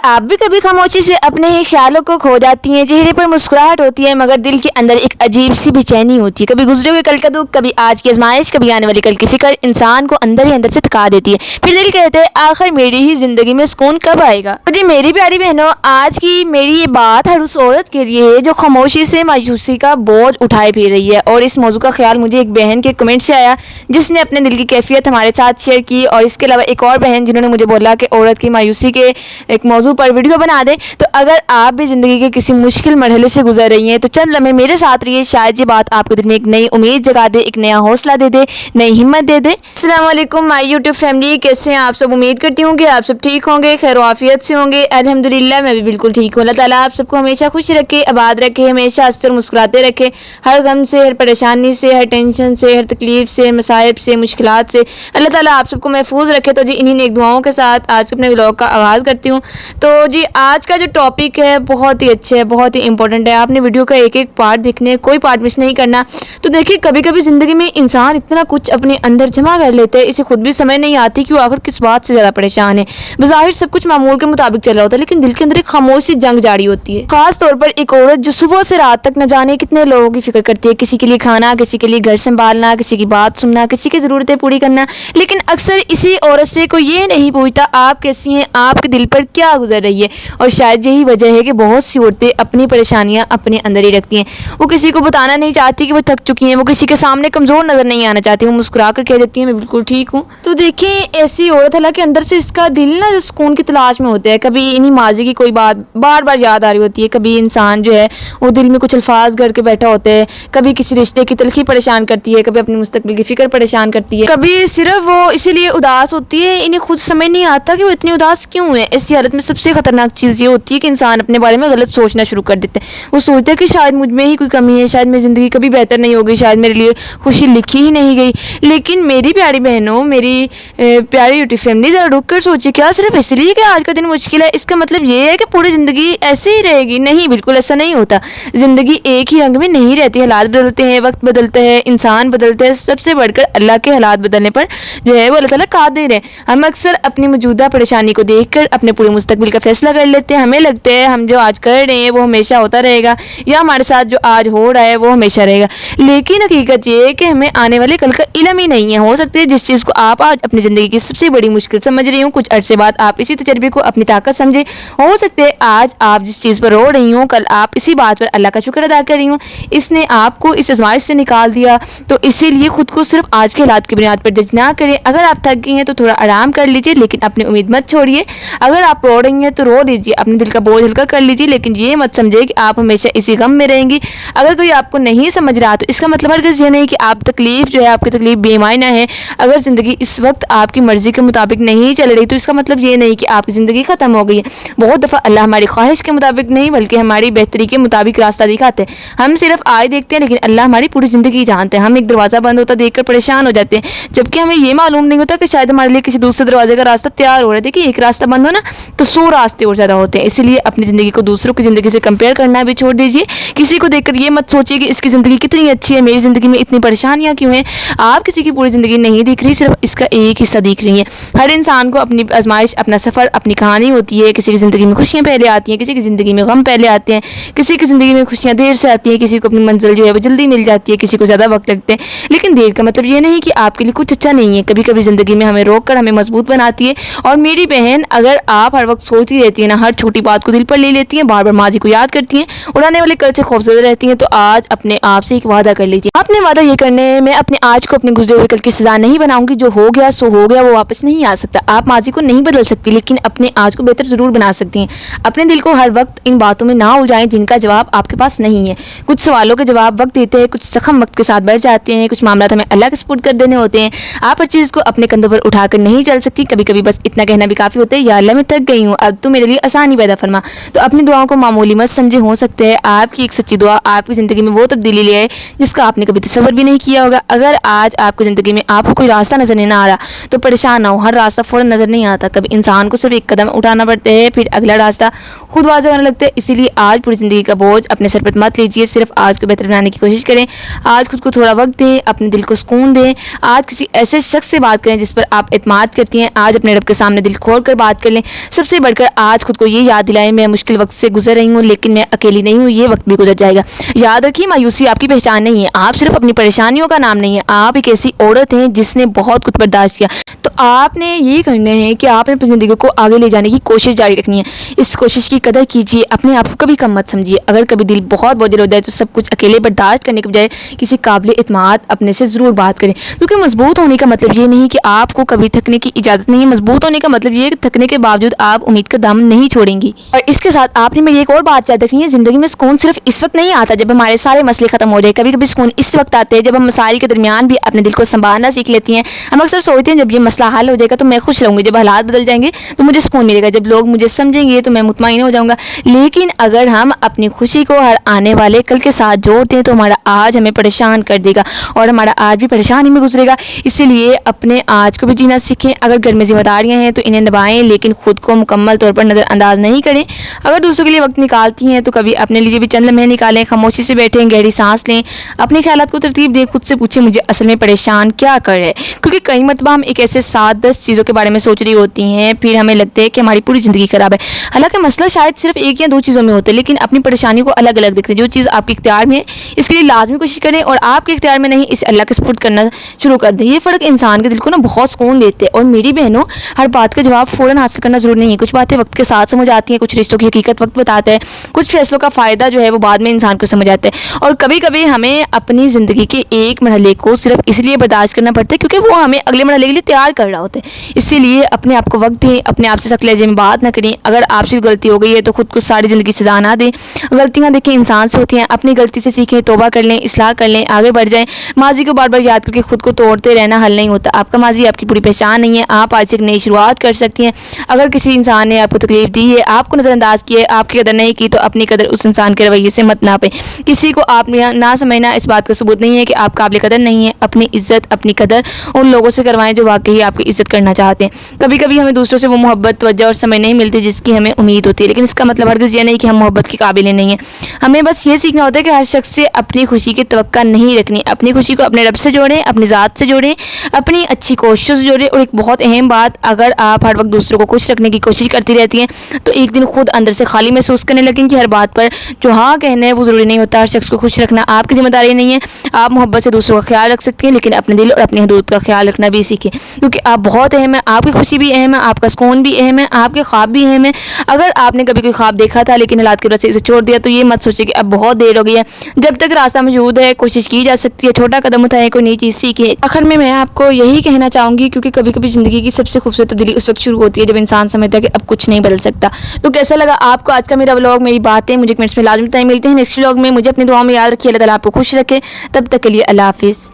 आप भी कभी खामोशी से अपने ही ख्यालों को खो जाती हैं। चेहरे पर मुस्कुराहट होती है मगर दिल के अंदर एक अजीब सी बेचैनी होती है। कभी गुजरे हुए कल का दुख, कभी आज की आजमाइश, कभी आने वाली कल की फिक्र इंसान को अंदर ही अंदर से थका देती है। फिर दिल कहते हैं आखिर मेरी ही जिंदगी में सुकून कब आएगा। तो जी मेरी प्यारी बहनों, आज की मेरी ये बात हर उस औरत के लिए है जो खामोशी से मायूसी का बोझ उठाए फिर रही है। और इस मौजू का ख्याल मुझे एक बहन के कमेंट से आया जिसने अपने दिल की कैफियत हमारे साथ शेयर की। और इसके अलावा एक और बहन जिन्होंने मुझे बोला कि औरत की मायूसी के एक मौजू पर वीडियो बना दे। तो अगर आप भी जिंदगी के किसी मुश्किल मरहले से गुजर रही हैं तो चंद लम्हे मेरे साथ रहिए, शायद ये बात आपके दिल में एक नई उम्मीद जगा दे, एक नया हौसला दे दे, नई हिम्मत दे दे। अस्सलाम वालेकुम माय यूट्यूब फैमिली, कैसे हैं आप सब। उम्मीद करती हूँ कि आप सब ठीक होंगे, खैर आफियत से होंगे। अल्हम्दुलिल्लाह मैं भी बिल्कुल ठीक हूँ। अल्लाह ताला आप सबको हमेशा खुश रखे, आबाद रखे, हमेशा हंसकर मुस्कुराते रखे, हर गम से, हर परेशानी से, हर टेंशन से, हर तकलीफ से, मसाइब से, मुश्किलात से अल्लाह ताला आप सबको महफूज रखे। तो जी इन्हीं नेक दुआओं के साथ आज अपने व्लॉग का आगाज़ करती हूँ। तो जी आज का जो टॉपिक है बहुत ही अच्छा है, बहुत ही इंपॉर्टेंट है। आपने वीडियो का एक एक पार्ट देखने, कोई पार्ट मिस नहीं करना। तो देखिए कभी कभी ज़िंदगी में इंसान इतना कुछ अपने अंदर जमा कर लेता है, इसे खुद भी समझ नहीं आती कि वो आखिर किस बात से ज़्यादा परेशान है। बज़ाहिर सब कुछ मामूल के मुताबिक चल रहा होता है लेकिन दिल के अंदर एक खामोशी जंग जारी होती है। खास तौर पर एक औरत जो सुबह से रात तक न जाने कितने लोगों की फिक्र करती है, किसी के लिए खाना, किसी के लिए घर संभालना, किसी की बात सुनना, किसी की ज़रूरतें पूरी करना। लेकिन अक्सर इसी औरत से कोई ये नहीं पूछता आप कैसी हैं, आपके दिल पर क्या गुजर रही है। और शायद यही वजह है कि बहुत सी औरतें अपनी परेशानियां अपने अंदर ही रखती हैं। वो किसी को बताना नहीं चाहती कि वो थक चुकी हैं, वो किसी के सामने कमज़ोर नज़र नहीं आना चाहती, वो मुस्कुरा कर कह देती हैं मैं बिल्कुल ठीक हूँ। तो देखिए ऐसी औरत हालांकि अंदर से इसका दिल ना जो सुकून की तलाश में होता है। कभी इन्हीं माजी की कोई बात बार बार याद आ रही होती है, कभी इंसान जो है वो दिल में कुछ अल्फाज घर के बैठा होता है, कभी किसी रिश्ते की तलखी परेशान करती है, कभी अपने मुस्तकबिल की फिक्र परेशान करती है, कभी सिर्फ वो इसीलिए उदास होती है इन्हें खुद समझ नहीं आता कि वो इतनी उदास क्यों है। ऐसी हालत में सबसे खतरनाक चीज़ ये होती है कि इंसान अपने बारे में गलत सोचना शुरू कर देते हैं। वो सोचते हैं कि शायद मुझ में ही कोई कमी है, शायद मेरी ज़िंदगी कभी बेहतर नहीं होगी, शायद मेरे लिए खुशी लिखी ही नहीं गई। लेकिन मेरी प्यारी बहनों, मेरी प्यारी यूट्यूब फैमिली, ज़रा रुक कर सोचिए क्या सिर्फ इसलिए कि आज का दिन मुश्किल है इसका मतलब ये है कि पूरी ज़िंदगी ऐसे ही रहेगी? नहीं, बिल्कुल ऐसा नहीं होता। ज़िंदगी एक ही रंग में नहीं रहती, हालात बदलते हैं, वक्त बदलता है, इंसान बदलते हैं। सबसे बढ़कर अल्लाह के हालात बदलने पर जो है वो अल्लाह ताला कादिर है। हम अक्सर अपनी मौजूदा परेशानी को देखकर अपने पूरे मुस्तकबिल का फैसला कर लेते हैं। हमें लगता है हम जो आज कर रहे हैं वो हमेशा होता रहेगा या हमारे साथ जो आज हो रहा है वो हमेशा रहेगा। लेकिन हकीकत ये है कि हमें आने वाले कल का इल्म ही नहीं है। हो सकता है जिस चीज़ को आप आज अपनी ज़िंदगी की सबसे बड़ी मुश्किल समझ रही हूँ, कुछ अरसे बाद आप इसी तजर्बे को अपनी ताकत समझे। हो सकता है आज आप जिस चीज़ पर रो रही हूँ कल आप इसी बात पर अल्लाह का शुक्र अदा कर रही हूँ। इसने आपको इस आज़माइश से निकाल दिया। तो इसीलिए खुद को सिर्फ आज के हालात की बुनियाद पर जज ना करें। अगर आप थक गई हैं तो थोड़ा आराम कर लीजिए लेकिन अपनी उम्मीद मत छोड़िए। अगर आप रो रही हैं तो रो लीजिए, अपने दिल का बोझ हल्का कर लीजिए, लेकिन ये मत समझिए कि आप हमेशा इसी गम में रहेंगी। अगर कोई आपको नहीं समझ रहा तो इसका मतलब हरगिज़ ये नहीं कि आप तकलीफ जो है आपकी तकलीफ बेमायना है। अगर ज़िंदगी इस वक्त आपकी मर्ज़ी के मुताबिक नहीं चल रही तो इसका मतलब ये नहीं कि आपकी ज़िंदगी ख़त्म हो गई है। बहुत दफ़ा अल्लाह हमारी ख्वाहिश के मुताबिक नहीं बल्कि हमारी बेहतरी के मुताबिक रास्ता दिखाते हैं। हम सिर्फ आए देखते हैं लेकिन अल्लाह हमारी पूरी ज़िंदगी जानते हैं। हम एक दरवाज़ा बंद होता देख कर परेशान हो जाते हैं जबकि हमें ये मालूम नहीं होता कि शायद हमारे लिए किसी दूसरे दरवाजे का रास्ता तैयार हो रहा है। देखिए एक रास्ता बंद हो ना तो 100 रास्ते और ज़्यादा होते हैं। इसीलिए अपनी ज़िंदगी को दूसरों की ज़िंदगी से कंपेयर करना भी छोड़ दीजिए। किसी को देखकर ये मत सोचिए कि इसकी ज़िंदगी कितनी अच्छी है, मेरी ज़िंदगी में इतनी परेशानियाँ क्यों हैं। आप किसी की पूरी ज़िंदगी नहीं दिख रही, सिर्फ इसका एक हिस्सा दिख रही है। हर इंसान को अपनी आजमाइश, अपना सफ़र, अपनी कहानी होती है। किसी की ज़िंदगी में खुशियाँ पहले आती हैं, किसी की ज़िंदगी में गम पहले आते हैं, किसी की ज़िंदगी में खुशियाँ देर से आती हैं, किसी को अपनी मंजिल जो है वो जल्दी मिल जाती है, किसी को ज़्यादा वक्त लगते हैं। लेकिन देर का मतलब ये नहीं कि आपके लिए कुछ अच्छा नहीं है। कभी कभी ज़िंदगी में हमें रोक कर हमें मजबूत बनाती है। और मेरी बहन, अगर आप हर वक्त सोचती रहती है ना, हर छोटी बात को दिल पर ले लेती हैं, बार बार माजी को याद करती हैं, उड़ाने वाले कल से खौफजदा रहती हैं, तो आज अपने आप से एक वादा कर लीजिए। आपने वादा ये करने है मैं अपने आज को अपने गुजरे हुए कल की सजा नहीं बनाऊंगी। जो हो गया सो हो गया, वो वापस नहीं आ सकता। आप माजी को नहीं बदल सकती लेकिन अपने आज को बेहतर जरूर बना सकती हैं। अपने दिल को हर वक्त इन बातों में ना उलझाएं जिनका जवाब आपके पास नहीं है। कुछ सवालों के जवाब वक्त देते हैं, कुछ जख्म वक्त के साथ बढ़ जाते हैं, कुछ मामला हमें अल्लाह के सुपुर्द कर देने होते हैं। आप हर चीज़ को अपने कंधों पर उठाकर नहीं चल सकती। कभी कभी बस इतना कहना भी काफ़ी होता है, या अल्लाह मैं थक गई हूँ, अब तो मेरे लिए आसानी पैदा फरमा। तो अपनी दुआओं को मामूली मत समझे। हो सकता है आपकी एक सच्ची दुआ आपकी ज़िंदगी में वो तब्दीली ले आए जिसका आपने कभी तसव्वुर भी नहीं किया होगा। अगर आज आपकी ज़िंदगी में आपको कोई रास्ता नजर नहीं आ रहा तो परेशान ना हो। हर रास्ता फ़ौरन नज़र नहीं आता। कभी इंसान को सिर्फ एक कदम उठाना पड़ता है, फिर अगला रास्ता खुद वाज़ेह होने लगता है। इसीलिए आज पूरी ज़िंदगी का बोझ अपने सर पर मत लीजिए, सिर्फ आज को बेहतर बनाने की कोशिश करें। आज खुद को थोड़ा वक्त दें, अपने दिल को सुकून दें। आज किसी ऐसे शख्स से बात करें जिस पर आप एतमाद करती हैं। आज अपने रब के सामने दिल खोल कर बात कर लें। सबसे بڑھ کر آج خود کو یہ یاد دلائیں میں مشکل وقت سے گزر رہی ہوں لیکن میں اکیلی نہیں ہوں, یہ وقت بھی گزر جائے گا. یاد رکھیے مایوسی آپ کی پہچان نہیں ہے, آپ صرف اپنی پریشانیوں کا نام نہیں ہے, آپ ایک ایسی عورت ہیں جس نے بہت کچھ برداشت کیا. تو آپ نے یہ کرنا ہے کہ آپ نے اپنی زندگی کو آگے لے جانے کی کوشش جاری رکھنی ہے. اس کوشش کی قدر کیجیے, اپنے آپ کو کبھی کم مت سمجھیے. اگر کبھی دل بہت بوجھل ہوتا ہے تو سب کچھ اکیلے برداشت کرنے کے بجائے کسی قابل اعتماد اپنے سے ضرور بات کریں, کیونکہ مضبوط ہونے کا مطلب یہ نہیں کہ آپ کو کبھی تھکنے کی اجازت نہیں ہے. مضبوط ہونے کا مطلب یہ ہے کہ تھکنے کے باوجود آپ امید کا دم نہیں چھوڑیں گی. اور اس کے ساتھ آپ نے میری ایک اور بات یاد رکھنی ہے, زندگی میں سکون صرف اس وقت نہیں آتا جب ہمارے سارے مسئلے ختم ہو جائے. کبھی کبھی سکون اس وقت آتے ہیں جب ہم مسائل کے درمیان بھی اپنے دل کو سنبھالنا سیکھ لیتی ہیں. ہم اکثر سوچتے ہیں جب یہ مسئلہ حل ہو جائے گا تو میں خوش رہوں گی, جب حالات بدل جائیں گے تو مجھے سکون ملے گا, جب لوگ مجھے سمجھیں گے تو میں مطمئن ہو جاؤں گا. لیکن اگر ہم اپنی خوشی کو ہر آنے والے کل کے ساتھ جوڑتے ہیں تو ہمارا آج ہمیں پریشان کر دے گا اور ہمارا آج بھی پریشانی میں گزرے گا. اسی لیے اپنے آج کو بھی جینا سیکھیں. اگر گھر میں ذمہ داریاں ہیں تو انہیں نبھائیں لیکن خود کو مکمل طور پر نظر انداز نہیں کریں. اگر دوسروں کے لیے وقت نکالتی ہیں تو کبھی اپنے لیے بھی چند لمحے نکالیں. خاموشی سے بیٹھیں, گہری سانس لیں, اپنے خیالات کو ترتیب دیں, خود سے پوچھیں مجھے اصل میں پریشان کیا کر رہا ہے. کیونکہ کئی مرتبہ ہم ایک ایسے 7-10 چیزوں کے بارے میں سوچ رہی ہوتی ہیں, پھر ہمیں لگتا ہے کہ ہماری پوری زندگی خراب ہے. حالانکہ مسئلہ شاید صرف 1 یا 2 چیزوں میں ہوتا ہے, لیکن اپنی پریشانی کو الگ الگ دیکھتے ہیں. جو چیز آپ کے اختیار میں ہے اس کے لیے لازمی کوشش کریں, اور آپ کے اختیار میں نہیں اسے اللہ کے سپرد کرنا شروع کر دیں. یہ فرق انسان کے دل کو بہت سکون دیتے ہیں. اور میری بہنوں, ہر بات کا جواب فوراً حاصل کرنا ضروری نہیں ہے. کچھ باتیں وقت کے ساتھ سمجھ آتی ہیں, کچھ رشتوں کی حقیقت وقت بتاتا ہے, کچھ فیصلوں کا فائدہ جو ہے وہ بعد میں انسان کو سمجھ آتا ہے. اور کبھی کبھی ہمیں اپنی زندگی کے ایک مرحلے کو صرف اس لیے برداشت کرنا پڑتا ہے کیونکہ وہ ہمیں اگلے مرحلے کے لیے تیار کر رہا ہوتا ہے. اسی لیے اپنے آپ کو وقت دیں, اپنے آپ سے سخت لہجے میں بات نہ کریں. اگر آپ سے غلطی ہو گئی ہے تو خود کو ساری زندگی سزا نہ دیں. غلطیاں دیکھیں انسان سے ہوتی ہیں, اپنی غلطی سے سیکھیں, توبہ کر لیں, اصلاح کر لیں, آگے بڑھ جائیں. ماضی کو بار بار یاد کر کے خود کو توڑتے رہنا حل نہیں ہوتا. آپ کا ماضی آپ کی پوری پہچان نہیں ہے. آپ آج سے ایک نئی شروعات کر سکتی ہیں. اگر کسی انسان نے آپ کو تکلیف دی ہے, آپ کو نظر انداز کیا ہے, آپ کی قدر نہیں کی, تو اپنی قدر اس انسان کے رویے سے مت ناپیں. کسی کو آپ نہ سمجھنا اس بات کا ثبوت نہیں ہے کہ آپ قابل قدر نہیں ہیں. اپنی عزت, اپنی قدر ان لوگوں سے کروائیں جو واقعی آپ کی عزت کرنا چاہتے ہیں. کبھی کبھی ہمیں دوسروں سے وہ محبت, توجہ اور سمجھ نہیں ملتی جس کی ہمیں امید ہوتی ہے, لیکن اس کا مطلب ہرگز یہ نہیں کہ ہم محبت کے قابل نہیں ہیں. ہمیں بس یہ سیکھنا ہوتا ہے کہ ہر شخص سے اپنی خوشی کی توقع نہیں رکھنی. اپنی خوشی کو اپنے رب سے جوڑیں, اپنی ذات سے جوڑیں, اپنی اچھی کوششوں سے جوڑیں. اور ایک بہت اہم بات, اگر آپ ہر وقت دوسروں کو خوش رکھنے کی کوشش کرتی رہتی ہیں تو ایک دن خود اندر سے خالی محسوس کرنے لگیں کہ ہر بات پر جو ہاں کہنا ہے وہ ضروری نہیں ہوتا. ہر شخص کو خوش رکھنا آپ کی ذمہ داری نہیں ہے. آپ محبت سے دوسروں کا خیال رکھ سکتی ہیں, لیکن اپنے دل اور اپنی حدود کا خیال رکھنا بھی سیکھیں, کیونکہ آپ بہت اہم ہیں. آپ کی خوشی بھی اہم ہے, آپ کا سکون بھی اہم ہے, آپ کے خواب بھی اہم ہے. اگر آپ نے کبھی کوئی خواب دیکھا تھا لیکن حالات کی وجہ سے اسے چھوڑ دیا تو یہ مت سوچیں کہ اب بہت دیر ہو گئی ہے. جب تک راستہ موجود ہے کوشش کی جا سکتی ہے. چھوٹا قدم اٹھائیں, کوئی نئی چیز سیکھیں. آخر میں آپ کو یہی کہنا چاہوں گی, کیونکہ کبھی کبھی زندگی کی سب سے خوبصورت تبدیلی اس وقت شروع ہوتی ہے جب انسان سمجھتا ہے کہ اب کچھ نہیں بدل سکتا. تو کیسا لگا آپ کو آج کا میرا ولاگ, میری باتیں مجھے کمنٹس میں لازمی بتائیں. ملتے ہیں نیکسٹ ولاگ میں. مجھے اپنی دعا میں یاد رکھیے. اللہ تعالیٰ آپ کو خوش رکھے. تب تک کے لیے اللہ حافظ.